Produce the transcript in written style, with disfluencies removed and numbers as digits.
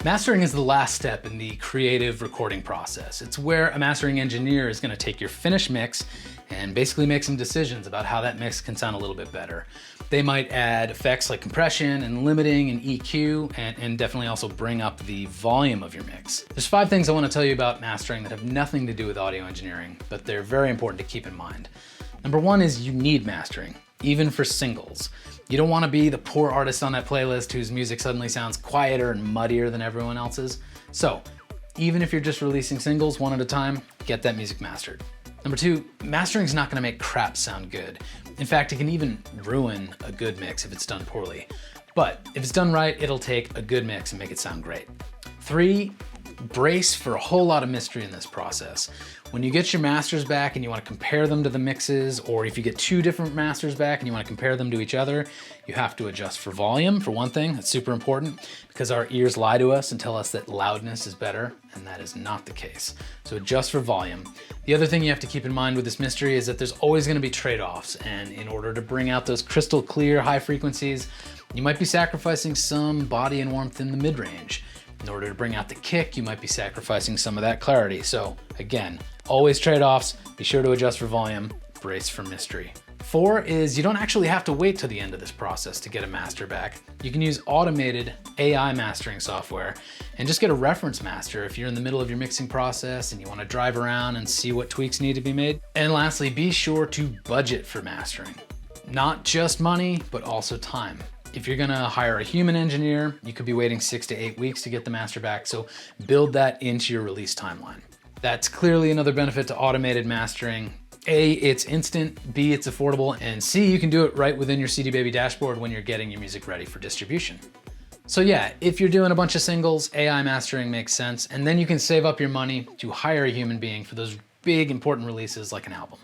Mastering is the last step in the creative recording process. It's where a mastering engineer is going to take your finished mix and basically make some decisions about how that mix can sound a little bit better. They might add effects like compression and limiting and EQ, and definitely also bring up the volume of your mix. There's 5 things I want to tell you about mastering that have nothing to do with audio engineering, but they're very important to keep in mind. Number 1 is you need mastering, even for singles. You don't want to be the poor artist on that playlist whose music suddenly sounds quieter and muddier than everyone else's. So, even if you're just releasing singles one at a time, get that music mastered. Number 2, mastering is not going to make crap sound good. In fact, it can even ruin a good mix if it's done poorly. But if it's done right, it'll take a good mix and make it sound great. 3, brace for a whole lot of mystery in this process. When you get your masters back and you want to compare them to the mixes, or if you get 2 different masters back and you want to compare them to each other, you have to adjust for volume, for one thing. That's super important because our ears lie to us and tell us that loudness is better, and that is not the case. So adjust for volume. The other thing you have to keep in mind with this mystery is that there's always going to be trade-offs, and in order to bring out those crystal clear high frequencies, you might be sacrificing some body and warmth in the mid-range. In order to bring out the kick, you might be sacrificing some of that clarity. So again, always trade-offs, be sure to adjust for volume, brace for mystery. 4 is you don't actually have to wait till the end of this process to get a master back. You can use automated AI mastering software and just get a reference master if you're in the middle of your mixing process and you want to drive around and see what tweaks need to be made. And lastly, be sure to budget for mastering. Not just money, but also time. If you're gonna hire a human engineer, you could be waiting 6 to 8 weeks to get the master back, so build that into your release timeline. That's clearly another benefit to automated mastering. A, it's instant, B, it's affordable, and C, you can do it right within your CD Baby dashboard when you're getting your music ready for distribution. So yeah, if you're doing a bunch of singles, AI mastering makes sense, and then you can save up your money to hire a human being for those big important releases like an album.